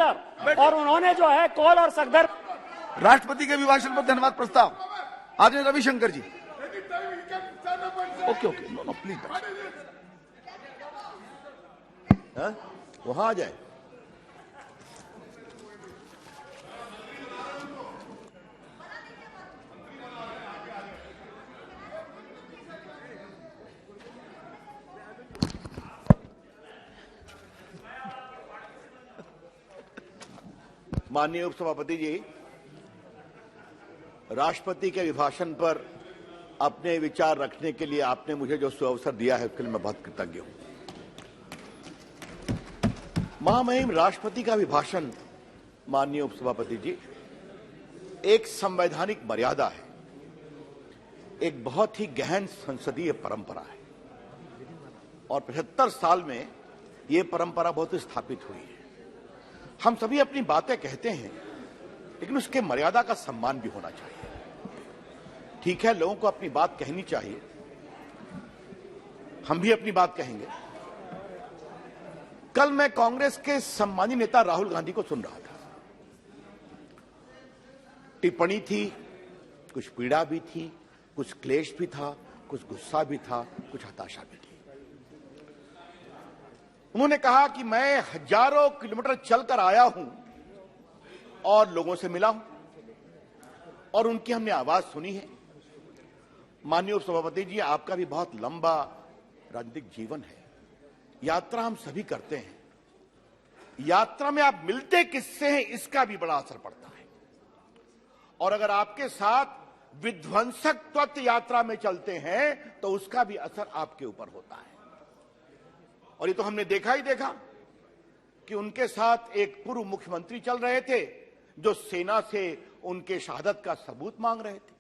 Sir, और उन्होंने जो है कौल और सगदर। राष्ट्रपति के अभिभाषण पर धन्यवाद प्रस्ताव आदरणीय Ravishankar ji. Okay okay, no no please, वहां आ जाए। माननीय उपसभापति जी, राष्ट्रपति के अभिभाषण पर अपने विचार रखने के लिए आपने मुझे जो सुअवसर दिया है उसके लिए मैं बहुत कृतज्ञ हूं। महामहिम राष्ट्रपति का अभिभाषण, माननीय उपसभापति जी, एक संवैधानिक मर्यादा है, एक बहुत ही गहन संसदीय परंपरा है और 75 साल में यह परंपरा बहुत स्थापित हुई है। हम सभी अपनी बातें कहते हैं, लेकिन उसके मर्यादा का सम्मान भी होना चाहिए। ठीक है, लोगों को अपनी बात कहनी चाहिए, हम भी अपनी बात कहेंगे। कल मैं कांग्रेस के सम्मानित नेता राहुल गांधी को सुन रहा था। टिप्पणी थी, कुछ पीड़ा भी थी, कुछ क्लेश भी था, कुछ गुस्सा भी था, कुछ हताशा भी थी। उन्होंने कहा कि मैं हजारों किलोमीटर चलकर आया हूं और लोगों से मिला हूं और उनकी हमने आवाज सुनी है। माननीय उपसभापति जी, आपका भी बहुत लंबा राजनीतिक जीवन है, यात्रा हम सभी करते हैं। यात्रा में आप मिलते किससे हैं इसका भी बड़ा असर पड़ता है, और अगर आपके साथ विध्वंसक तत्व यात्रा में चलते हैं तो उसका भी असर आपके ऊपर होता है। और ये तो हमने देखा ही देखा कि उनके साथ एक पूर्व मुख्यमंत्री चल रहे थे जो सेना से उनके शहादत का सबूत मांग रहे थे,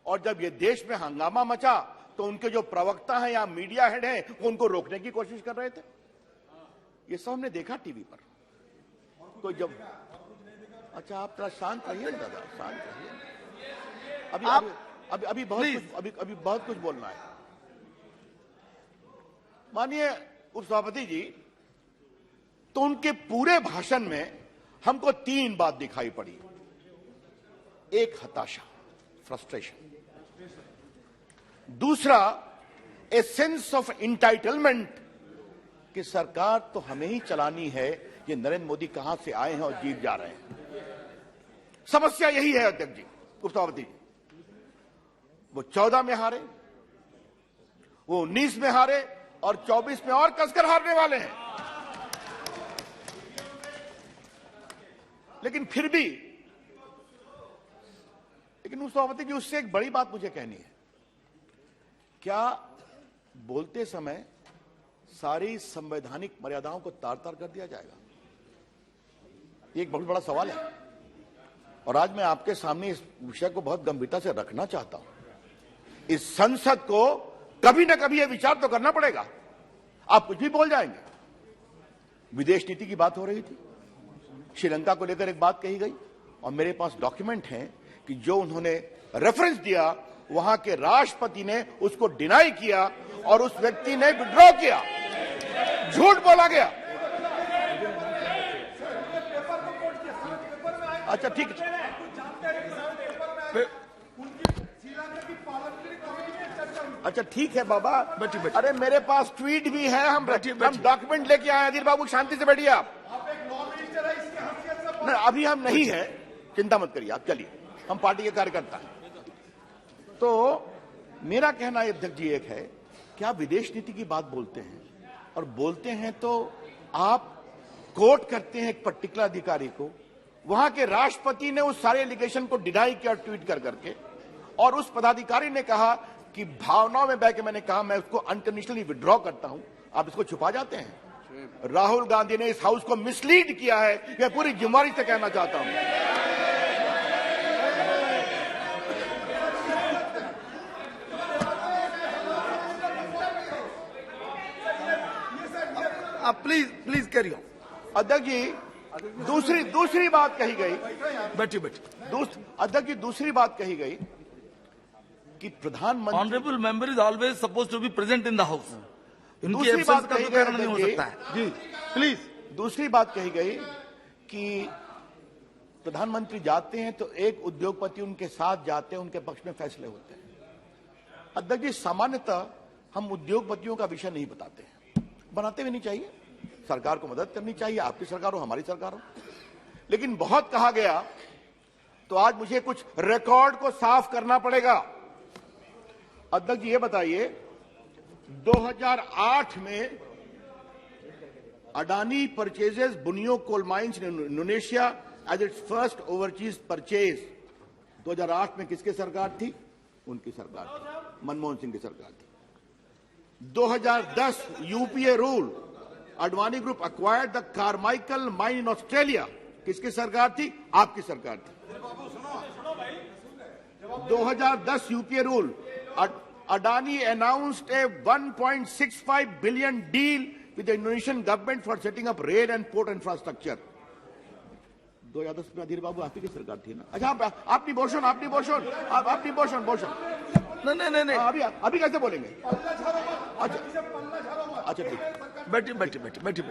और जब ये देश में हंगामा मचा तो उनके जो प्रवक्ता हैं या मीडिया हेड हैं वो उनको रोकने की कोशिश कर रहे थे। ये सब हमने देखा टीवी पर। तो जब अच्छा, आप थोड़ा शांत रहिए दादा, शांत रहिए। अभी बहुत कुछ बोलना है। माननीय उपसभापति जी, तो उनके पूरे भाषण में हमको 3 बात दिखाई पड़ी। एक, हताशा, फ्रस्ट्रेशन। दूसरा, ए सेंस ऑफ इंटाइटलमेंट कि सरकार तो हमें ही चलानी है, ये नरेंद्र मोदी कहां से आए हैं और जीत जा रहे हैं। समस्या यही है अध्यक्ष जी, उपसभापति जी। वो 14 में हारे, वो 19 में हारे और 24 में और कसकर हारने वाले हैं। लेकिन फिर भी, लेकिन उपसभापति जी, उससे एक बड़ी बात मुझे कहनी है। क्या बोलते समय सारी संवैधानिक मर्यादाओं को तार तार कर दिया जाएगा? ये एक बहुत बड़ा सवाल है, और आज मैं आपके सामने इस विषय को बहुत गंभीरता से रखना चाहता हूं। इस संसद को कभी ना कभी यह विचार तो करना पड़ेगा। आप कुछ भी बोल जाएंगे। विदेश नीति की बात हो रही थी, श्रीलंका को लेकर एक बात कही गई, और मेरे पास डॉक्यूमेंट हैं कि जो उन्होंने रेफरेंस दिया वहां के राष्ट्रपति ने उसको डिनाई किया और उस व्यक्ति ने विड्रॉ किया। झूठ बोला गया। अच्छा ठीक है, अच्छा ठीक है बाबा, अरे मेरे पास ट्वीट भी है, हम डॉक्यूमेंट लेके आए। अधीर बाबू शांति से बैठिए आप। नहीं, अभी हम नहीं है, चिंता मत करिए आप, चलिए, हम पार्टी के कार्यकर्ता हैं। तो मेरा कहना अध्यक्ष जी एक है कि आप विदेश नीति की बात बोलते हैं, और बोलते हैं तो आप कोर्ट करते हैं एक पर्टिकुलर अधिकारी को। वहां के राष्ट्रपति ने उस सारे एलिगेशन को डिनाई किया ट्वीट कर करके, और उस पदाधिकारी ने कहा कि भावनाओं में बह के मैंने कहा मैं उसको अनकंडीशनली विड्रॉ करता हूं। आप इसको छुपा जाते हैं। राहुल गांधी ने इस हाउस को मिसलीड किया है, मैं पूरी जिम्मेदारी से कहना चाहता हूं। आप प्लीज करिए। अध्यक्ष जी, दूसरी बात कही गई, बैठिए। अध्यक्ष जी, दूसरी बात कही गई कि प्रधानमंत्री, honourable member is always suppose to be present in the house. दूसरी बात कही गई नहीं हो सकता है जी, प्लीज। दूसरी बात कही गई कि प्रधानमंत्री जाते हैं तो एक उद्योगपति उनके साथ जाते हैं, उनके पक्ष में फैसले होते हैं। अध्यक्ष जी, सामान्यतः हम उद्योगपतियों का विषय नहीं बताते हैं, बनाते भी नहीं चाहिए। सरकार को मदद करनी चाहिए, आपकी सरकार हो हमारी सरकार हो। लेकिन बहुत कहा गया तो आज मुझे कुछ रिकॉर्ड को साफ करना पड़ेगा। अध्यक्ष जी, ये बताइए 2008 में Adani purchases Bunyu coal mines in Indonesia as its first overseas purchase. 2008 में किसकी सरकार थी? उनकी सरकार थी, मनमोहन सिंह की सरकार थी। 2010 UPA rule, Advani group acquired the Carmichael mine in Australia. किसकी सरकार थी? आपकी सरकार थी। 2010 UPA rule, Adani announced a 1.65 billion deal with the Indonesian government for setting up rail and port infrastructure. 2010 में अधीर बाबू आपकी सरकार थी ना? अच्छा, आपनी बोशन नहीं, अभी कैसे बोलेंगे? अच्छा ठीक, बैठिए।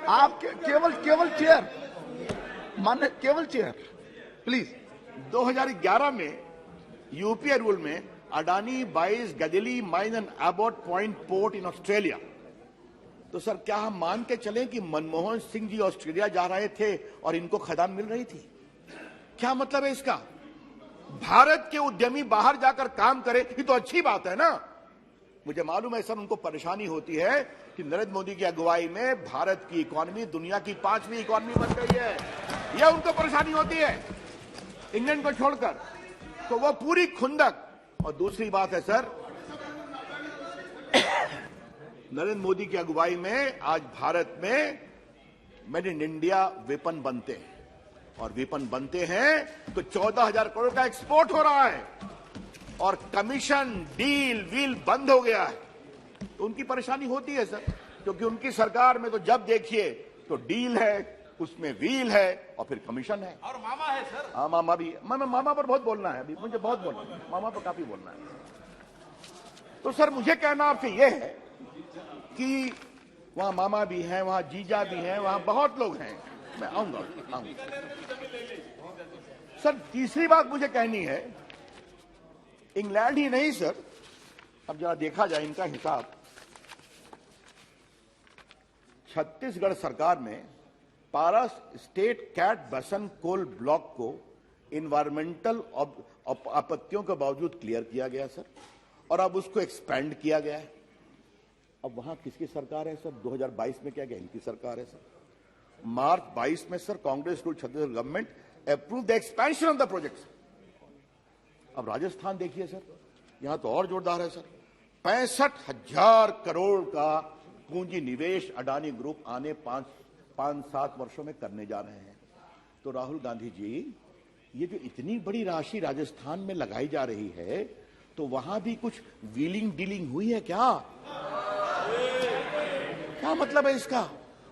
आप केवल चेयर मान्य, केवल चेयर प्लीज। 2011 में यूपीए रूल में Adani buys Galilee mine and Abbot Point port in Australia. तो सर, क्या हम मान के चलें कि मनमोहन सिंह जी ऑस्ट्रेलिया जा रहे थे और इनको खदान मिल रही थी? क्या मतलब है इसका? भारत के उद्यमी बाहर जाकर काम करे, ये तो अच्छी बात है ना। मुझे मालूम है सर, उनको परेशानी होती है कि नरेंद्र मोदी की अगुवाई में भारत की इकॉनमी दुनिया की 5वीं इकॉनमी बन गई है, यह उनको परेशानी होती है इंग्लैंड को छोड़कर। तो वो पूरी खुंदक। और दूसरी बात है सर, नरेंद्र मोदी की अगुवाई में आज भारत में मेड इन इंडिया वेपन बनते हैं, और वेपन बनते हैं तो 14,000 करोड़ का एक्सपोर्ट हो रहा है, और कमीशन डील व्हील बंद हो गया है। तो उनकी परेशानी होती है सर, क्योंकि उनकी सरकार में तो जब देखिए तो डील है, उसमें व्हील है और फिर कमीशन है, और मामा है सर। हाँ, मामा भी। मामा पर बहुत बोलना है, अभी मुझे बहुत बोलना है, मामा पर काफी बोलना है। तो सर, मुझे कहना आपसे यह है कि वहां मामा भी हैं, वहां जीजा भी हैं, वहां बहुत लोग हैं। मैं आऊंगा। सर, तीसरी बात मुझे कहनी है, इंग्लैंड ही नहीं सर, अब जरा देखा जाए इनका हिसाब। छत्तीसगढ़ सरकार में पारा स्टेट कैट बसन कोल ब्लॉक को इन्वायरमेंटल आपत्तियों के बावजूद क्लियर किया गया सर, और अब उसको एक्सपेंड किया गया है। अब वहां किसकी सरकार है सर? 2022 में क्या गया? इनकी सरकार है सर। मार्च 22 में sir Congress rule Chhattisgarh government approve the expansion of the project. अब राजस्थान देखिए सर, यहां तो और जोरदार है सर। 65,000 करोड़ का पूंजी निवेश अडानी ग्रुप आने 5-7 वर्षों में करने जा रहे हैं। तो राहुल गांधी जी, ये जो इतनी बड़ी राशि राजस्थान में लगाई जा रही है, तो वहां भी कुछ व्हीलिंग डीलिंग हुई है क्या? क्या मतलब है इसका?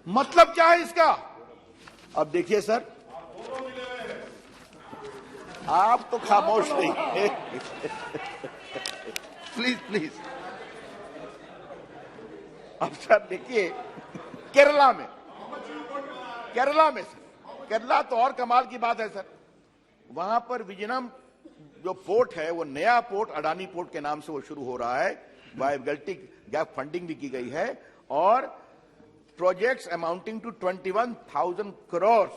मतलब क्या है इसका? अब देखिए सर, आप तो खामोश नहीं। प्लीज। अब सर देखिए, केरला में सर, केरला तो और कमाल की बात है सर। वहां पर विजयनम जो पोर्ट है, वो नया पोर्ट अडानी पोर्ट के नाम से वो शुरू हो रहा है। वायबिलिटी गैप फंडिंग भी की गई है, और प्रोजेक्ट्स अमाउंटिंग टू 21,000 करोड़।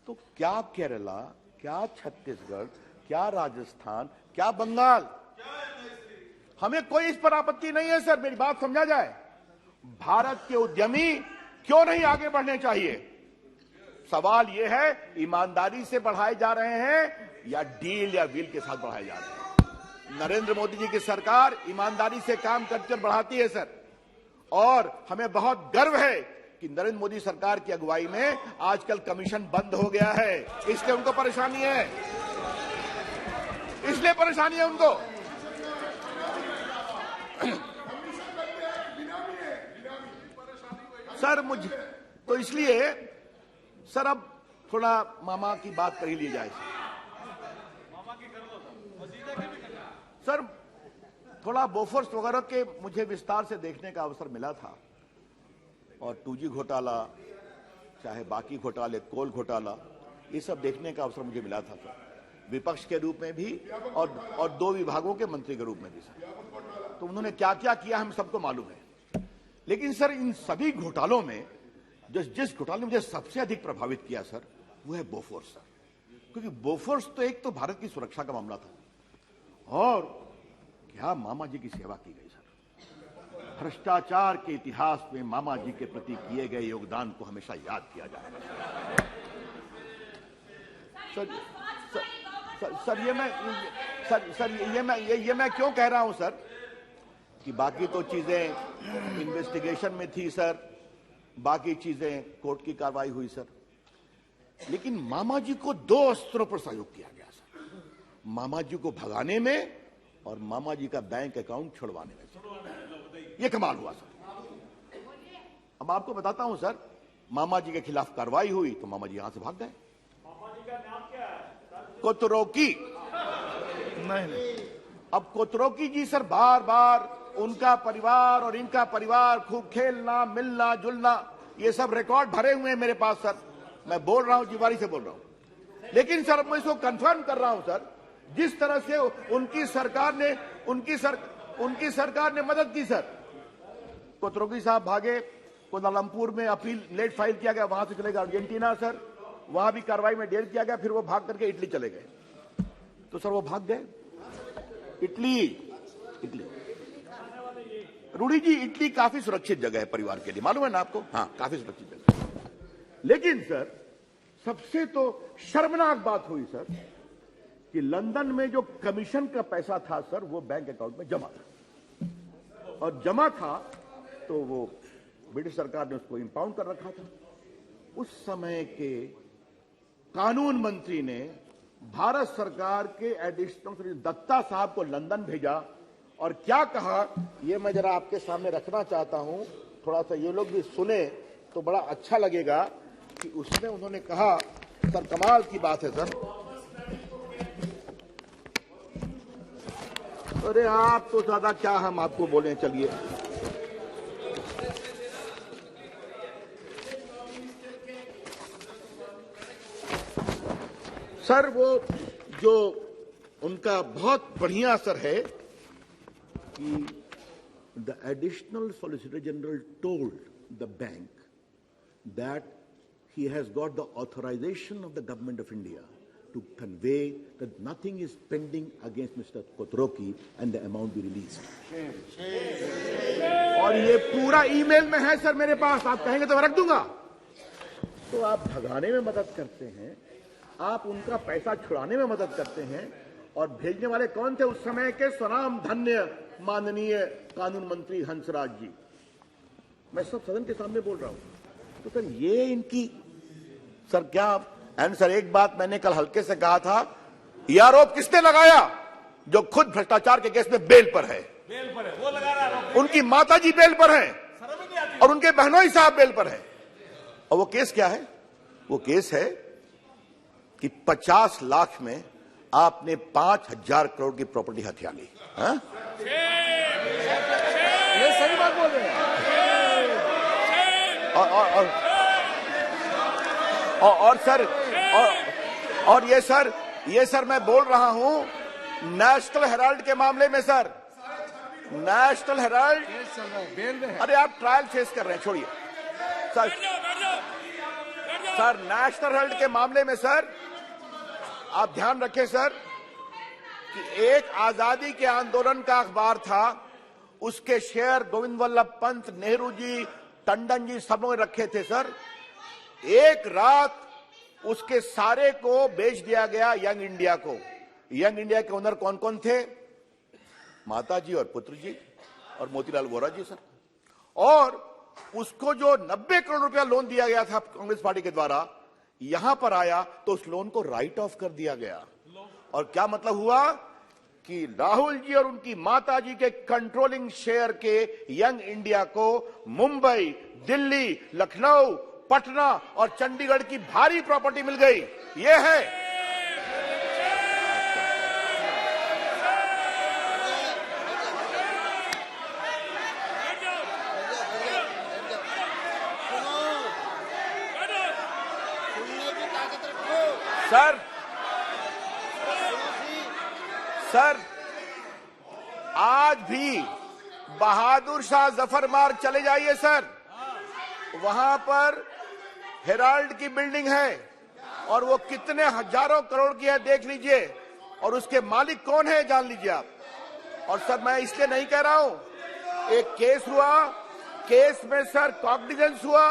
तो क्या केरला, क्या छत्तीसगढ़, क्या राजस्थान, क्या बंगाल, हमें कोई इस पर आपत्ति नहीं है सर। मेरी बात समझा जाए, भारत के उद्यमी क्यों नहीं आगे बढ़ने चाहिए? सवाल यह है, ईमानदारी से बढ़ाए जा रहे हैं या डील या व्हील के साथ बढ़ाए जा रहे हैं? नरेंद्र मोदी जी की सरकार ईमानदारी से काम करके बढ़ाती है सर, और हमें बहुत गर्व है कि नरेंद्र मोदी सरकार की अगुवाई में आजकल कमीशन बंद हो गया है। इसलिए उनको परेशानी है, इसलिए परेशानी है उनको। सर मुझे तो इसलिए सर, अब थोड़ा मामा की बात कर ही ली जाए सर। थोड़ा बोफोर्स वगैरह के मुझे विस्तार से देखने का अवसर मिला था, और 2G घोटाला, चाहे बाकी घोटाले, कोल घोटाला, ये सब देखने का अवसर मुझे मिला था सर, विपक्ष के रूप में भी और 2 विभागों के मंत्री के रूप में भी सर। तो उन्होंने क्या क्या किया हम सबको मालूम है। लेकिन सर इन सभी घोटालों में जिस घोटाले ने मुझे सबसे अधिक प्रभावित किया सर, वो है बोफोर्स सर। क्योंकि बोफोर्स तो एक तो भारत की सुरक्षा का मामला था, और क्या मामा जी की सेवा की गई सर। भ्रष्टाचार के इतिहास में मामा जी के प्रति किए गए योगदान को हमेशा याद किया जाएगा सर। ये मैं क्यों कह रहा हूं सर कि बाकी तो चीजें इन्वेस्टिगेशन में थी सर, बाकी चीजें कोर्ट की कार्रवाई हुई सर, लेकिन मामा जी को 2 अस्त्रों पर सहयोग किया गया सर, मामा जी को भगाने में और मामा जी का बैंक अकाउंट छुड़वाने में सर। ये कमाल हुआ सर। अब आपको बताता हूं सर, मामा जी के खिलाफ कार्रवाई हुई तो मामा जी यहां से भाग गए। कोतरोकी नहीं। अब कोतरोकी जी सर बार बार उनका परिवार और इनका परिवार खूब खेलना, मिलना जुलना, ये सब रिकॉर्ड भरे हुए हैं मेरे पास सर। मैं बोल रहा हूं, जिम्मेदारी से बोल रहा हूं। लेकिन सर मैं इसको कंफर्म कर रहा हूं सर, जिस तरह से उनकी सरकार ने मदद की सर। कोतरोकी साहब भागे, कोलालमपुर में अपील लेट फाइल किया गया, वहां से चले गए अर्जेंटीना सर, वहां भी कार्रवाई में देर किया गया, फिर वो भाग करके इटली चले गए। तो सर वो भाग गए इटली। रूडी जी, इटली काफी सुरक्षित जगह है परिवार के लिए, मालूम है ना आपको? हाँ, काफी सुरक्षित जगह है। लेकिन सर सबसे तो शर्मनाक बात हुई सर कि लंदन में जो कमीशन का पैसा था सर, वो बैंक अकाउंट में जमा था, और जमा था तो वो ब्रिटिश सरकार ने उसको इंपाउंड कर रखा था। उस समय के कानून मंत्री ने भारत सरकार के एडिशनल दत्ता साहब को लंदन भेजा, और क्या कहा ये मैं जरा आपके सामने रखना चाहता हूं, थोड़ा सा ये लोग भी सुने तो बड़ा अच्छा लगेगा कि उसमें उन्होंने कहा सर, कमाल की बात है सर। अरे आप तो ज्यादा क्या हम आपको बोले, चलिए। सर वो जो उनका बहुत बढ़िया असर है कि the additional solicitor general told the bank that he has got the authorization of the government of India to convey that nothing is pending against Mr. Kotoroki and the amount be released. और ये पूरा email में है sir मेरे पास, आप कहेंगे तो मैं रख दूंगा। तो आप भगाने में मदद करते हैं, आप उनका पैसा छुड़ाने में मदद करते हैं, और भेजने वाले कौन थे उस समय के स्वनाम धन्य माननीय कानून मंत्री हंसराज जी। मैं सब सदन के सामने बोल रहा हूं। तो सर ये इनकी सर क्या, एंड सर एक बात मैंने कल हल्के से कहा था, यह आरोप किसने लगाया? जो खुद भ्रष्टाचार के केस में बेल पर है, वो लगा रहा है। उनकी माताजी बेल पर हैं और उनके बहनोई साहब बेल पर हैं। और वो केस क्या है? वो केस है कि 50 लाख में आपने 5,000 करोड़ की प्रॉपर्टी हथिया ली। ये सही बात बोल रहे हैं। और सर ये सर मैं बोल रहा हूं नेशनल हेराल्ड के मामले में सर, नेशनल हेराल्ड, अरे आप ट्रायल फेस कर रहे हैं, छोड़िए सर नेशनल हेराल्ड के मामले में सर आप ध्यान रखें सर कि एक आजादी के आंदोलन का अखबार था, उसके शेयर गोविंद वल्लभ पंत, नेहरू जी, टंडन जी सब लोग रखे थे सर। एक रात उसके सारे को बेच दिया गया यंग इंडिया को। यंग इंडिया के ओनर कौन कौन थे? माता जी और पुत्र जी और मोतीलाल वोरा जी सर। और उसको जो 90 करोड़ रुपया लोन दिया गया था कांग्रेस पार्टी के द्वारा, यहां पर आया तो उस लोन को राइट ऑफ कर दिया गया। और क्या मतलब हुआ कि राहुल जी और उनकी माता जी के कंट्रोलिंग शेयर के यंग इंडिया को मुंबई, दिल्ली, लखनऊ, पटना और चंडीगढ़ की भारी प्रॉपर्टी मिल गई। ये है सर आज भी बहादुर शाह जफर मार्ग चले जाइए सर, वहां पर हेराल्ड की बिल्डिंग है और वो कितने हजारों करोड़ की है देख लीजिए, और उसके मालिक कौन है जान लीजिए आप। और सर मैं इसलिए नहीं कह रहा हूं, एक केस हुआ, केस में सर कॉग्निजेंस हुआ,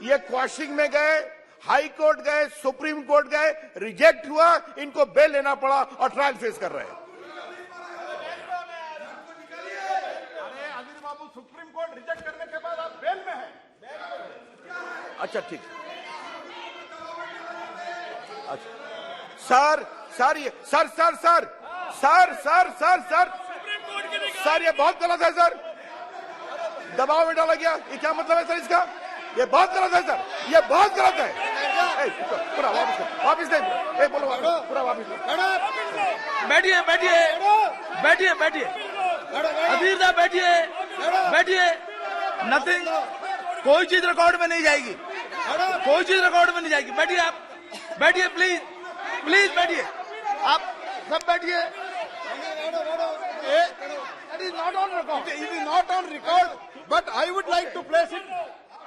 ये क्वाशिंग में गए, हाई कोर्ट गए, सुप्रीम कोर्ट गए, रिजेक्ट हुआ, इनको बेल लेना पड़ा और ट्रायल फेस कर रहे हैं। सुप्रीम कोर्ट रिजेक्ट करने के बाद आप बेल में हैं। अच्छा ठीक, अच्छा सर सर ये sir sir sir sir sir sir sir sir ये बहुत गलत है सर, दबाव में डाला गया, ये क्या मतलब है सर इसका? ये बहुत गलत है सर, ये बहुत गलत है। पूरा वापिस दे, बोलो पूरा वापिस दे। बैठिए बैठिए बैठिए बैठिए, अधीर साहब बैठिए बैठिए, नथिंग, कोई चीज रिकॉर्ड में नहीं जाएगी, कोई चीज रिकॉर्ड में नहीं जाएगी। बैठिए आप, बैठिए प्लीज प्लीज बैठिए, आप सब बैठिए। It is not on record. It is not on record, but I would like to place it.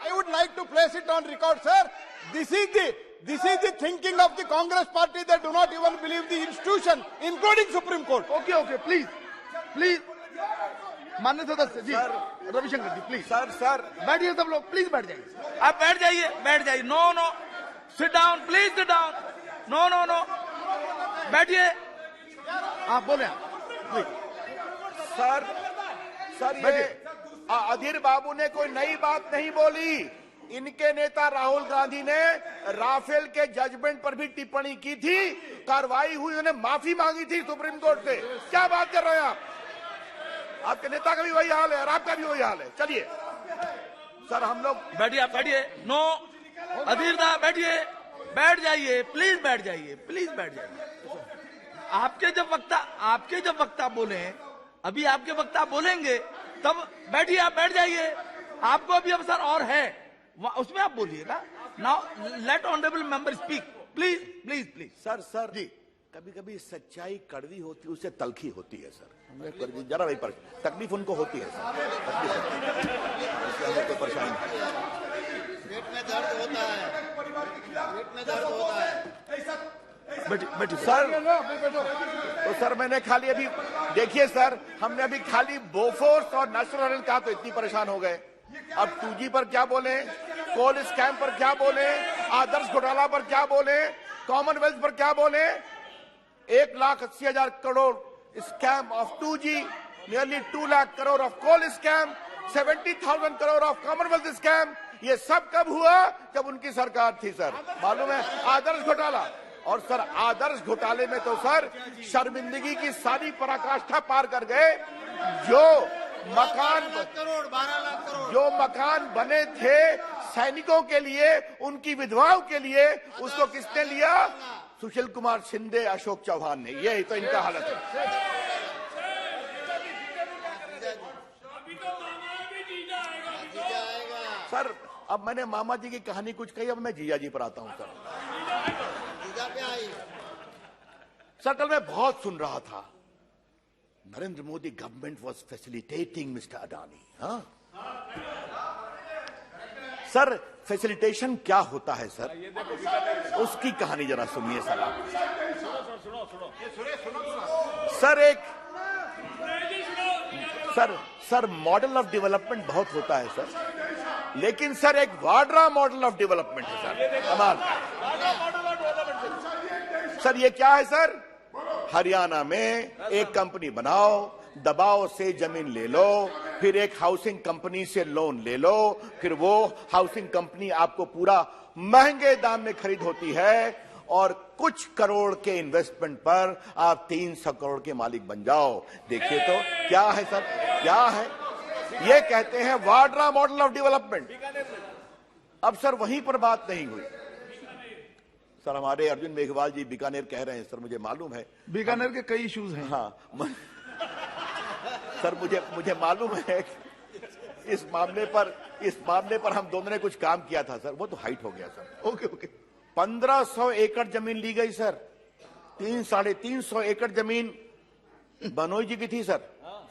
I would like to place it on record, sir. This is the thinking of the Congress party. They do not even believe the institution, including Supreme Court. Okay okay, please please, माननीय सदस्य जी, रविशंकर जी please sir बैठिए, सब लोग please बैठ जाइए। आप बैठ जाइए बैठ जाइए, no no, sit down please, sit down, no no no, बैठिए। आप बोले प्लीज। सर ये अधीर बाबू ने कोई नई बात नहीं बोली, इनके नेता राहुल गांधी ने राफेल के जजमेंट पर भी टिप्पणी की थी, कार्रवाई हुई, उन्होंने माफी मांगी थी सुप्रीम कोर्ट से। क्या बात कर रहे हैं आप? आपके नेता का भी वही हाल है और आपका भी वही हाल है। चलिए सर हम लोग बैठिए, आप बैठिए, नो, अधीर साहब बैठिए, बैठ जाइए प्लीज, बैठ जाइए प्लीज, बैठ जाइए। आपके जब वक्ता बोले, अभी आपके वक्ता बोलेंगे तब बैठिए, आप बैठ जाइए, आपको अभी अवसर और है, उसमें आप बोलिएगा। Now let honourable member speak, please please please. Sir ji, कभी कभी सच्चाई कड़वी होती है, उससे तलखी होती है सर, हमें जरा वही पर तकलीफ उनको होती है सर, तकलीफ होती है, इसलिए हमें कोई परेशानी नहीं। पेट में दर्द होता है, पेट में दर्द होता है। बैठिए सर, तो सर मैंने खाली अभी देखिए सर, हमने अभी खाली बोफोर्स और नेशनल कहा तो इतनी परेशान हो गए, अब 2G पर क्या बोले, कोल स्कैम पर क्या बोले, आदर्श घोटाला पर क्या बोले, कॉमनवेल्थ पर क्या बोले, 1,80,000 crore scam of 2G, nearly 2 lakh crore of coal scam, 70,000 crore of Commonwealth scam. ये सब कब हुआ? जब उनकी सरकार थी सर, मालूम है? आदर्श घोटाला, और सर आदर्श घोटाले में तो सर शर्मिंदगी की सारी पराकाष्ठा पार कर गए। जो मकान बने थे सैनिकों के लिए, उनकी विधवाओं के लिए, उसको किसने लिया? सुशील कुमार शिंदे, अशोक चौहान ने। यही तो इनका हालत है। सर अब मैंने मामा जी की कहानी कुछ कही, अब मैं जीजा जी पर आता हूं सर। सर कल मैं बहुत सुन रहा था, Narendra Modi government was facilitating mister Adani. हाँ सर, फैसिलिटेशन क्या होता है सर? उसकी कहानी जरा सुनिए सर आप। सर मॉडल ऑफ डेवलपमेंट बहुत होता है सर, लेकिन सर एक वाड्रा मॉडल ऑफ डेवलपमेंट है सर, कमाल। सर ये क्या है सर? हरियाणा में एक कंपनी बनाओ, दबाव से जमीन ले लो, फिर एक हाउसिंग कंपनी से लोन ले लो, फिर वो हाउसिंग कंपनी आपको पूरा महंगे दाम में खरीद होती है, और कुछ करोड़ के इन्वेस्टमेंट पर आप 300 करोड़ के मालिक बन जाओ। देखिए तो क्या है सर, क्या है? ये कहते हैं वाड्रा मॉडल ऑफ डेवलपमेंट। अब सर वहीं पर बात नहीं हुई सर। हमारे अर्जुन मेघवाल जी बीकानेर कह रहे हैं सर, मुझे मालूम है बीकानेर के कई इश्यूज हैं। हाँ सर मुझे मालूम है इस मामले पर हम दोनों ने कुछ काम किया था सर, वो तो हाइट हो गया सर। ओके ओके, 1500 एकड़ जमीन ली गई सर। 300-350 एकड़ जमीन बनोई जी की थी सर,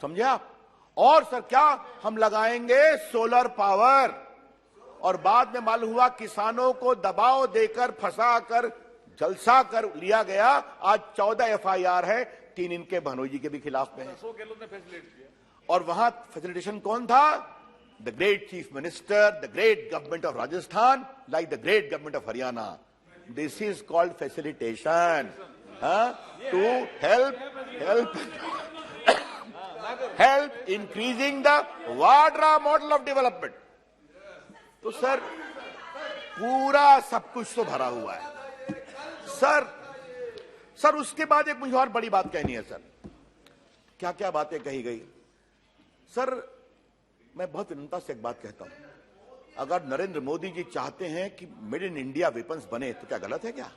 समझे आप? और सर क्या हम लगाएंगे सोलर पावर, और बाद में मालूम हुआ किसानों को दबाव देकर फंसाकर जलसा कर लिया गया। आज 14 FIR है, 3 इनके भनोई जी के भी खिलाफ में है। और वहां फैसिलिटेशन कौन था? The great chief minister, the great government of Rajasthan, like the great government of Haryana. This is called facilitation, to help increasing the Vadra model of development. तो सर पूरा सब कुछ तो भरा हुआ है सर। उसके बाद एक मुझे और बड़ी बात कहनी है सर। क्या क्या बातें कही गई सर। मैं बहुत विनम्रता से एक बात कहता हूं, अगर नरेंद्र मोदी जी चाहते हैं कि मेड इन इंडिया वेपन्स बने तो क्या गलत है क्या?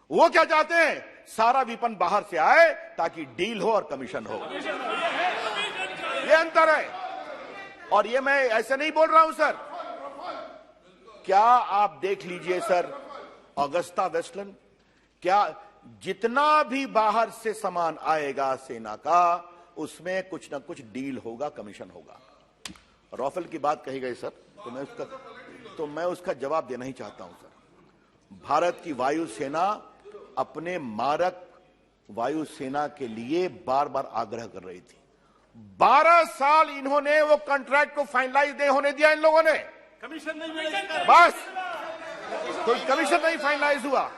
वो क्या चाहते हैं? सारा वेपन बाहर से आए ताकि डील हो और कमीशन हो। ये अंतर है। और ये मैं ऐसे नहीं बोल रहा हूं सर। क्या आप देख लीजिए सर, ऑगस्टा वेस्टलैंड, क्या जितना भी बाहर से सामान आएगा सेना का, उसमें कुछ ना कुछ डील होगा, कमीशन होगा। राफेल की बात कही गई सर, तो मैं उसका जवाब देना ही चाहता हूं सर। भारत की वायुसेना अपने मारक वायुसेना के लिए बार बार आग्रह कर रही थी। 12 साल इन्होंने वो कॉन्ट्रैक्ट को फाइनलाइज नहीं होने दिया इन लोगों ने। कमीशन नहीं मिला, बस कोई कमीशन नहीं फाइनलाइज हुआ।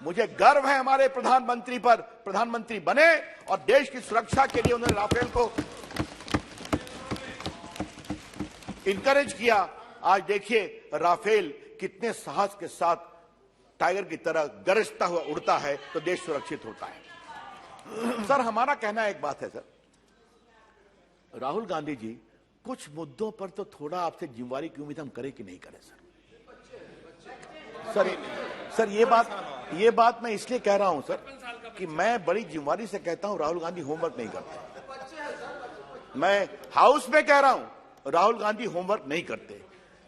मुझे गर्व है हमारे प्रधानमंत्री पर, प्रधानमंत्री बने और देश की सुरक्षा के लिए उन्होंने राफेल को इंकरेज किया। आज देखिए राफेल कितने साहस के साथ टाइगर की तरह गरजता हुआ उड़ता है, तो देश सुरक्षित होता है। सर हमारा कहना एक बात है सर, राहुल गांधी जी कुछ मुद्दों पर तो थोड़ा आपसे जिम्मेवारी की उम्मीद हम करें कि नहीं करें सर। ये बात मैं इसलिए कह रहा हूं सर कि मैं बड़ी जिम्मेवारी से कहता हूं राहुल गांधी होमवर्क नहीं करते। मैं हाउस में कह रहा हूं राहुल गांधी होमवर्क नहीं करते,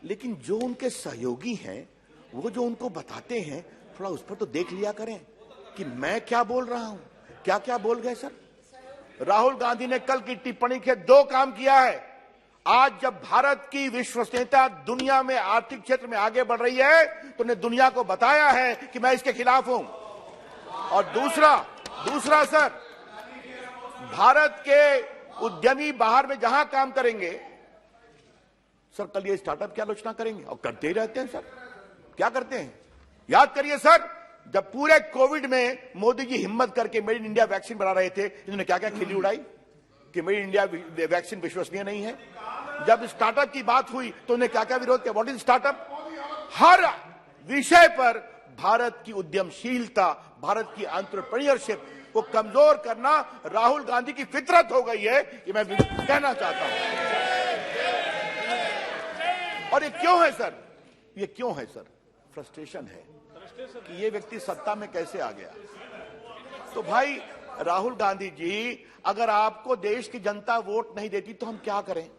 लेकिन जो उनके सहयोगी हैं वो जो उनको बताते हैं थोड़ा उस पर तो देख लिया करें कि मैं क्या बोल रहा हूं, क्या क्या बोल गए सर। राहुल गांधी ने कल की टिप्पणी के 2 काम किया है। आज जब भारत की विश्वसनीयता दुनिया में आर्थिक क्षेत्र में आगे बढ़ रही है तो उन्हें दुनिया को बताया है कि मैं इसके खिलाफ हूं। और दूसरा सर, भारत के उद्यमी बाहर में जहां काम करेंगे सर, कल ये स्टार्टअप की आलोचना करेंगे और करते ही रहते हैं सर। क्या करते हैं याद करिए सर, जब पूरे कोविड में मोदी जी हिम्मत करके मेड इन इंडिया वैक्सीन बना रहे थे, इन्होंने क्या क्या खिल्ली उड़ाई कि मेड इन इंडिया वैक्सीन विश्वसनीय नहीं है। जब स्टार्टअप की बात हुई तो उन्हें क्या क्या विरोध किया। What is startup? हर विषय पर भारत की उद्यमशीलता, भारत की एंटरप्रेन्योरशिप को कमजोर करना राहुल गांधी की फितरत हो गई है, ये मैं कहना चाहता हूं। और ये क्यों है सर? फ्रस्ट्रेशन है कि ये व्यक्ति सत्ता में कैसे आ गया। तो भाई राहुल गांधी जी, अगर आपको देश की जनता वोट नहीं देती तो हम क्या करें?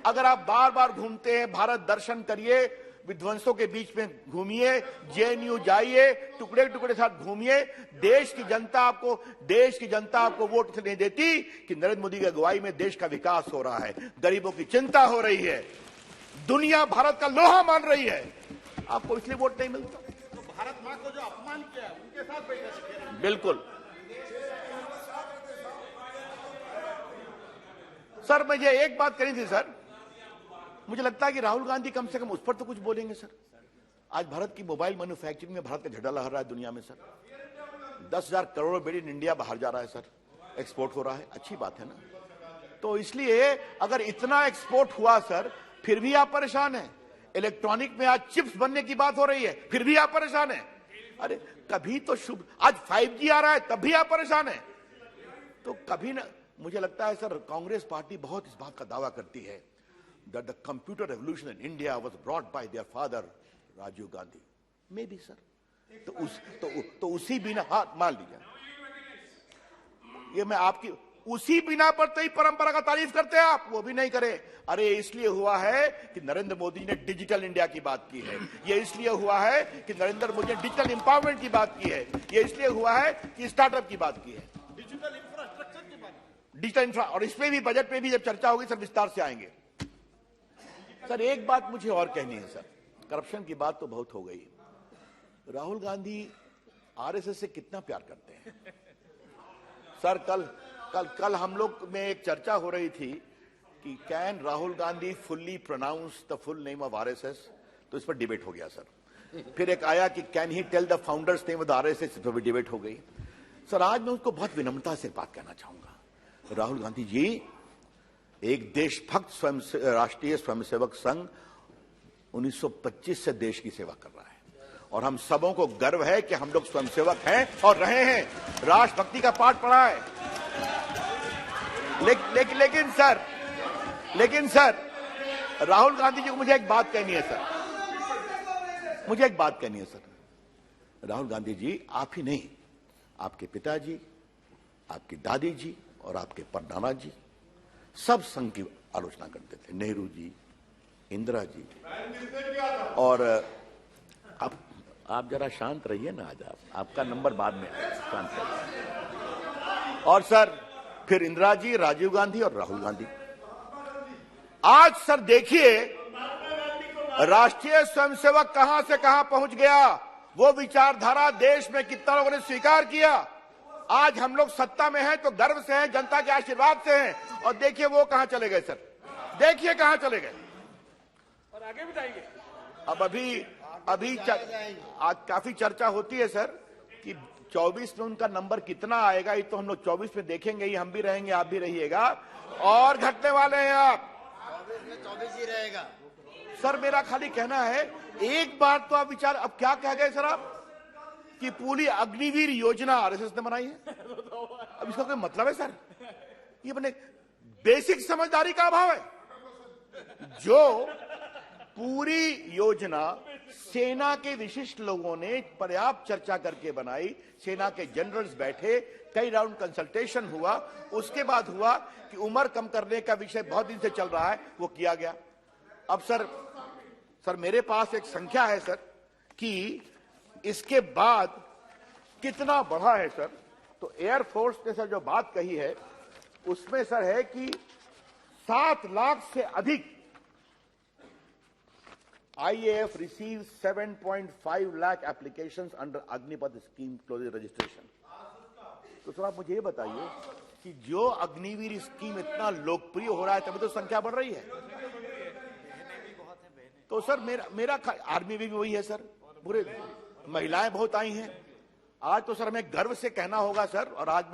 अगर आप बार बार घूमते हैं, भारत दर्शन करिए, विध्वंसों के बीच में घूमिए, JNU जाइए, टुकड़े टुकड़े साथ घूमिए, देश की जनता आपको वोट इसलिए नहीं देती कि नरेंद्र मोदी की अगुवाई में देश का विकास हो रहा है, गरीबों की चिंता हो रही है, दुनिया भारत का लोहा मान रही है, आपको इसलिए वोट नहीं मिलता। तो भारत मां को जो अपमान किया है उनके साथ बैठे। बिल्कुल सर, मुझे एक बात करनी थी सर। मुझे लगता है कि राहुल गांधी कम से कम उस पर तो कुछ बोलेंगे सर। आज भारत की मोबाइल मैन्युफैक्चरिंग में भारत का झंडा लहरा रहा है दुनिया में sir. 10,000 crore made in India बाहर जा रहा है सर, एक्सपोर्ट हो रहा है, अच्छी बात है ना। तो इसलिए अगर इतना एक्सपोर्ट हुआ सर, फिर भी आप परेशान हैं। इलेक्ट्रॉनिक में आज चिप्स बनने की बात हो रही है, फिर भी आप परेशान हैं। अरे कभी तो शुभ, आज 5G आ रहा है तब भी आप परेशान हैं। तो कभी ना, मुझे लगता है सर कांग्रेस पार्टी बहुत इस बात का दावा करती है that the computer revolution in India was brought by their father Rajiv Gandhi. Maybe sir. तो उसी बिना हाथ मान लीजिए। ये मैं उसी बिना पर तो ही परंपरा का तारीफ करते हैं आप, वो भी नहीं करे। अरे इसलिए हुआ है कि नरेंद्र मोदी ने डिजिटल इंडिया की बात की है, ये इसलिए हुआ है कि नरेंद्र मोदी ने डिजिटल एम्पावरमेंट की बात की है, ये इसलिए हुआ है कि स्टार्टअप की बात की है, डिजिटल इंफ्रास्ट्रक्चर की बात, डिजिटल इंफ्रा, और इसमें भी बजट पे भी जब चर्चा होगी सर विस्तार से आएंगे। सर एक बात मुझे और कहनी है सर, करप्शन की बात तो बहुत हो गई। राहुल गांधी आरएसएस से कितना प्यार करते हैं सर? कल हम लोग में एक चर्चा हो रही थी कि can Rahul Gandhi fully pronounce the full name of RSS, तो इस पर डिबेट हो गया सर। फिर एक आया कि can he tell the founder's name of the RSS, इस पर भी डिबेट हो गई। सर आज मैं उसको बहुत विनम्रता से बात कहना चाहूंगा, राहुल गांधी जी एक देशभक्त राष्ट्रीय स्वयंसेवक संघ 1925 से देश की सेवा कर रहा है, और हम सबों को गर्व है कि हम लोग स्वयंसेवक हैं और रहे हैं, राष्ट्रभक्ति का पाठ पढ़ा है। लेकिन सर राहुल गांधी जी को मुझे एक बात कहनी है सर, राहुल गांधी जी आप ही नहीं, आपके पिताजी, आपकी दादी जी और आपके परनाना जी सब संघ की आलोचना करते थे, नेहरू जी, इंदिरा जी। और आप जरा शांत रहिए ना, आज आपका नंबर बाद में आएगा, शांत रहिए। और सर फिर इंदिरा जी, राजीव गांधी और राहुल गांधी। आज सर देखिए राष्ट्रीय स्वयंसेवक कहां से कहां पहुंच गया, वो विचारधारा देश में कितना लोगों ने स्वीकार किया। आज हम लोग सत्ता में हैं तो गर्व से हैं, जनता के आशीर्वाद से हैं, और देखिए वो कहां चले गए सर, देखिए कहां चले गए। और आगे भी जाएंगे। अब अभी आज काफी चर्चा होती है सर कि 24 में उनका नंबर कितना आएगा, ये तो हम लोग 24 में देखेंगे ही, हम भी रहेंगे, आप भी रहिएगा, और घटने वाले हैं आप। 24 में 24 ही रहेगा सर मेरा खाली कहना है, एक बार तो आप विचार, अब क्या कह गए सर आप कि पूरी अग्निवीर योजना आरएसएस ने बनाई है। अब इसका कोई मतलब है सर? ये अपने बेसिक समझदारी का अभाव है। जो पूरी योजना सेना के विशिष्ट लोगों ने पर्याप्त चर्चा करके बनाई, सेना के जनरल्स बैठे, कई राउंड कंसल्टेशन हुआ, उसके बाद हुआ कि उम्र कम करने का विषय बहुत दिन से चल रहा है, वो किया गया। अब सर मेरे पास एक संख्या है सर कि इसके बाद कितना बढ़ा है सर, तो एयरफोर्स ने सर जो बात कही है उसमें सर है कि 7 लाख से अधिक IAF received 7.5 lakh applications under Agnipath scheme close registration. तो सर आप मुझे ये बताइए कि जो अग्निवीर स्कीम इतना लोकप्रिय हो रहा है तभी तो संख्या बढ़ रही है। तो सर मेरा आर्मी में भी वही है सर, पूरे महिलाएं बहुत आई हैं। आज तो सर हमें गर्व से कहना होगा सर, और आज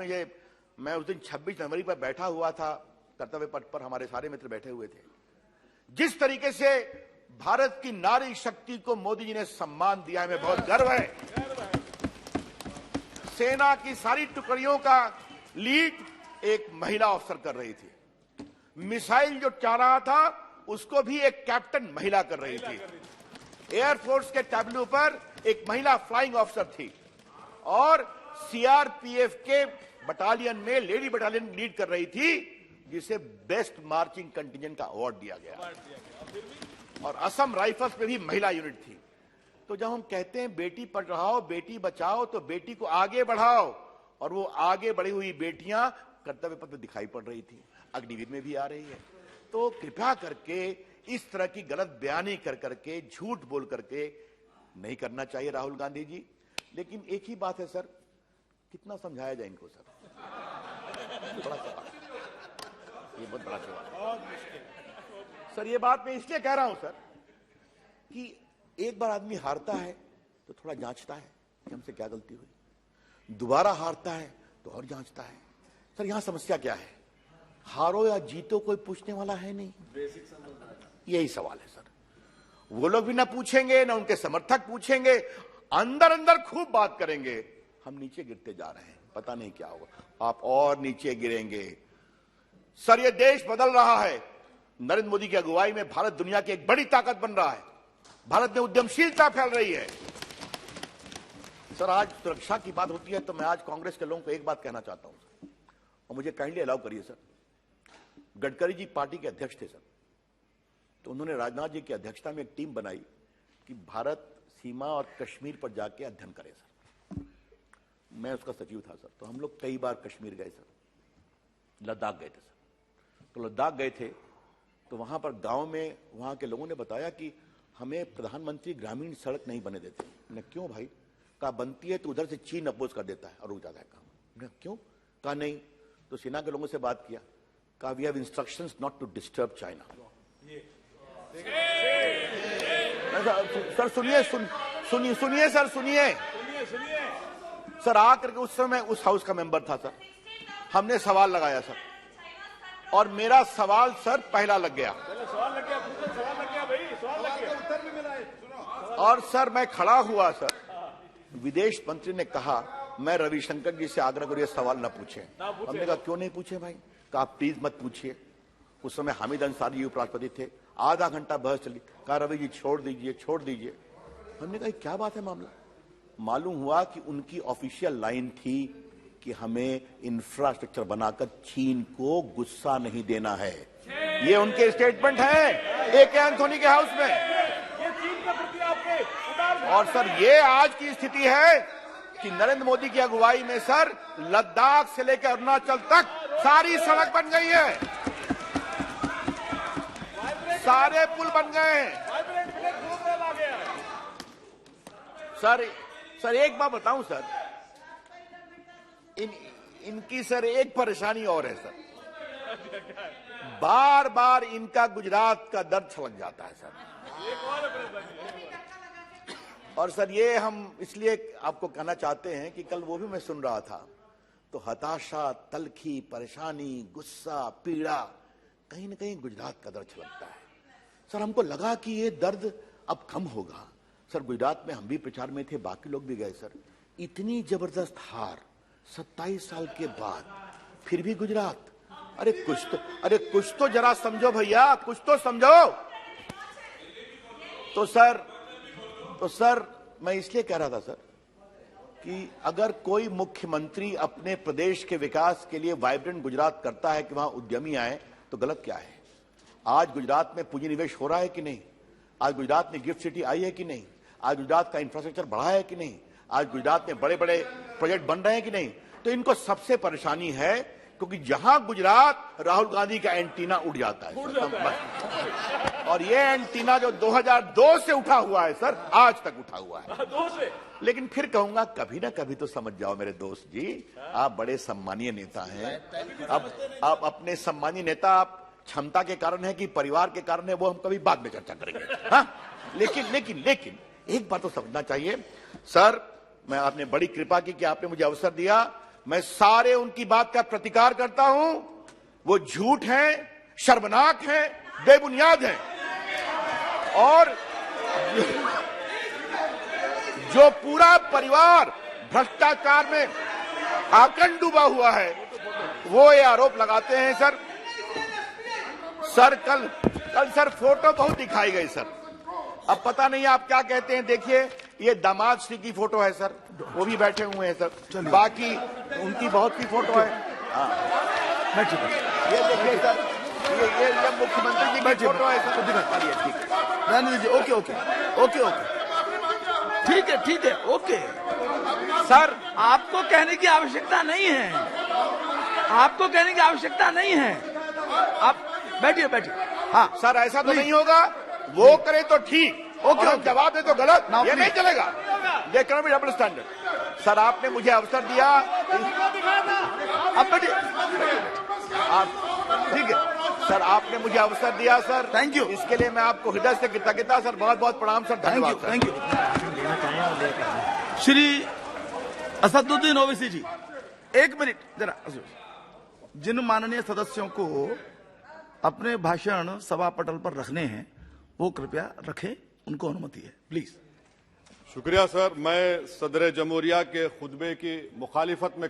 मैं उस दिन 26 जनवरी पर बैठा हुआ था, कर्तव्य पथ पर हमारे सारे मित्र बैठे हुए थे। जिस तरीके से भारत की नारी शक्ति को मोदी जी ने सम्मान दिया है, हमें बहुत गर्व है। सेना की सारी टुकड़ियों का लीड एक महिला अफसर कर रही थी, मिसाइल जो चला रहा था उसको भी एक कैप्टन महिला कर रही थी, एयरफोर्स के टैब्लू पर एक महिला फ्लाइंग ऑफिसर थी, और सीआरपीएफ के बटालियन में लेडी बटालियन लीड कर रही थी, जिसे बेस्ट मार्चिंग कंटिजेंट का अवार्ड दिया गया। और असम राइफल्स में भी महिला यूनिट थी। तो जब हम कहते हैं बेटी पढ़ाओ बेटी बचाओ, तो बेटी को आगे बढ़ाओ, और वो आगे बढ़ी हुई बेटियां कर्तव्य पथ में दिखाई पड़ रही थी, अग्निवीर में भी आ रही है। तो कृपया करके इस तरह की गलत बयानी कर करके, झूठ बोल करके नहीं करना चाहिए राहुल गांधी जी। लेकिन एक ही बात है सर, कितना समझाया जाए इनको सर, बड़ा सवाल, ये बहुत बड़ा सवाल सर। ये बात मैं इसलिए कह रहा हूं सर कि एक बार आदमी हारता है तो थोड़ा जांचता है कि हमसे क्या गलती हुई, दोबारा हारता है तो और जांचता है। सर यहां समस्या क्या है? हारो या जीतो कोई पूछने वाला है नहीं, यही सवाल है सर। वो लोग भी ना पूछेंगे, ना उनके समर्थक पूछेंगे, अंदर अंदर खूब बात करेंगे। हम नीचे गिरते जा रहे हैं, पता नहीं क्या होगा, आप और नीचे गिरेंगे। सर ये देश बदल रहा है, नरेंद्र मोदी की अगुवाई में भारत दुनिया की एक बड़ी ताकत बन रहा है, भारत में उद्यमशीलता फैल रही है। सर आज सुरक्षा की बात होती है तो मैं आज कांग्रेस के लोगों को एक बात कहना चाहता हूं, और मुझे काइंडली अलाउ करिए सर, गडकरी जी पार्टी के अध्यक्ष थे सर, तो उन्होंने राजनाथ जी की अध्यक्षता में एक टीम बनाई कि भारत सीमा और कश्मीर पर जाके अध्ययन करे सर। मैं उसका सचिव था सर, तो हम लोग कई बार कश्मीर गए सर, लद्दाख गए थे सर। तो लद्दाख गए थे तो वहां पर गांव में वहां के लोगों ने बताया कि हमें प्रधानमंत्री ग्रामीण सड़क नहीं बने देते। मैंने क्यों भाई? कहा बनती है तो उधर से चीन अपोज कर देता है और रुक जाता है काम। मैंने क्यों? कहा नहीं। तो सेना के लोगों से बात किया, कहा we have instructions not to disturb China. Sir सुनिए सुनिए सर, सुनिए सर। आकर के उस समय उस हाउस का मेंबर था सर, हमने सवाल लगाया सर, और मेरा सवाल सर पहला लग गया। सवाल लग गया भाई, सवाल लग गया, उत्तर भी मिला है। और सर मैं खड़ा हुआ सर, विदेश मंत्री ने कहा मैं रविशंकर जी से आग्रह करूँ ये सवाल न पूछे। हमने कहा क्यों नहीं पूछे भाई? कहा प्लीज मत पूछिए। उस समय हामिद अंसारी उपराष्ट्रपति थे, आधा घंटा बहस चली। कहा रवि जी छोड़ दीजिए छोड़ दीजिए। हमने कहा क्या बात है मामला? मालूम हुआ कि उनकी ऑफिशियल लाइन थी कि हमें इंफ्रास्ट्रक्चर बनाकर चीन को गुस्सा नहीं देना है। ये उनके स्टेटमेंट है ए.के. एंथोनी के हाउस में। ये चीन के प्रति आपके उदार और सर ये आज की स्थिति है कि नरेंद्र मोदी की अगुवाई में सर लद्दाख से लेकर अरुणाचल तक सारी सड़क बन गई है, सारे पुल बन गए हैं। वाइब्रेंट विलेज ग्लोबल आ गया है। सर एक बात बताऊं सर, इनकी सर एक परेशानी और है सर, बार बार इनका गुजरात का दर्द छलक जाता है सर। और सर ये हम इसलिए आपको कहना चाहते हैं कि कल वो भी मैं सुन रहा था, तो हताशा, तलखी, परेशानी, गुस्सा, पीड़ा, कहीं ना कहीं गुजरात का दर्द छलकता है सर। हमको लगा कि ये दर्द अब कम होगा सर। गुजरात में हम भी प्रचार में थे, बाकी लोग भी गए सर। इतनी जबरदस्त हार 27 साल के बाद, फिर भी गुजरात। अरे कुछ तो जरा समझो भैया, कुछ तो समझो। तो सर मैं इसलिए कह रहा था सर कि अगर कोई मुख्यमंत्री अपने प्रदेश के विकास के लिए वाइब्रेंट गुजरात करता है कि वहां उद्यमी आए, तो गलत क्या है? आज गुजरात में पूंजी निवेश हो रहा है कि नहीं? आज गुजरात में गिफ्ट सिटी आई है कि नहीं? आज गुजरात का इंफ्रास्ट्रक्चर बढ़ा है कि नहीं? आज गुजरात में बड़े बड़े प्रोजेक्ट बन रहे हैं कि नहीं? तो इनको सबसे परेशानी है क्योंकि जहां गुजरात, राहुल गांधी का एंटीना उड़ जाता है सर। और ये एंटीना जो 2002 से उठा हुआ है सर, आज तक उठा हुआ है। 2 से। लेकिन फिर कहूंगा कभी ना कभी तो समझ जाओ मेरे दोस्त जी, आप बड़े सम्मानीय नेता हैं। अब आप अपने सम्मानीय नेता आप क्षमता के कारण है कि परिवार के कारण है, वो हम कभी बाद में चर्चा करेंगे। हाँ? लेकिन एक बात तो समझना चाहिए सर, मैं आपने बड़ी कृपा की कि आपने मुझे अवसर दिया। मैं सारे उनकी बात का प्रतिकार करता हूं। वो झूठ हैं, शर्मनाक हैं, बेबुनियाद हैं। और जो पूरा परिवार भ्रष्टाचार में आकंठ डूबा हुआ है, वो ये आरोप लगाते हैं सर। कल सर फोटो बहुत दिखाई गई सर। अब पता नहीं आप क्या कहते हैं। देखिए ये दामाद श्री की फोटो है सर, वो भी बैठे हुए हैं सर। बाकी उनकी बहुत सी फोटो है। ये देखिए सर, ये मुख्यमंत्री जी की फोटो है सर। ठीक है, ओके सर। आपको कहने की आवश्यकता नहीं है, आपको कहने की आवश्यकता नहीं है। आप बैठिए। हाँ सर ऐसा तो नहीं होगा, वो करे तो ठीक, ओके जवाब दे तो गलत, ये नहीं चलेगा। ये can be double standard. Sir आपने मुझे अवसर दिया, अब ठीक है सर, आपने मुझे अवसर दिया सर, थैंक यू। इसके लिए मैं आपको हृदय से कृतज्ञता सर, बहुत बहुत प्रणाम सर, धन्यवाद। Thank you. Shri Asaduddin Owaisi ji, 1 minute जरा। जिन माननीय सदस्यों को अपने भाषण सभा पटल पर रखने हैं वो कृपया रखें, उनको अनुमति है, प्लीज। शुक्रिया सर। मैं सदर जमहूरिया के खुतबे की मुखालिफत में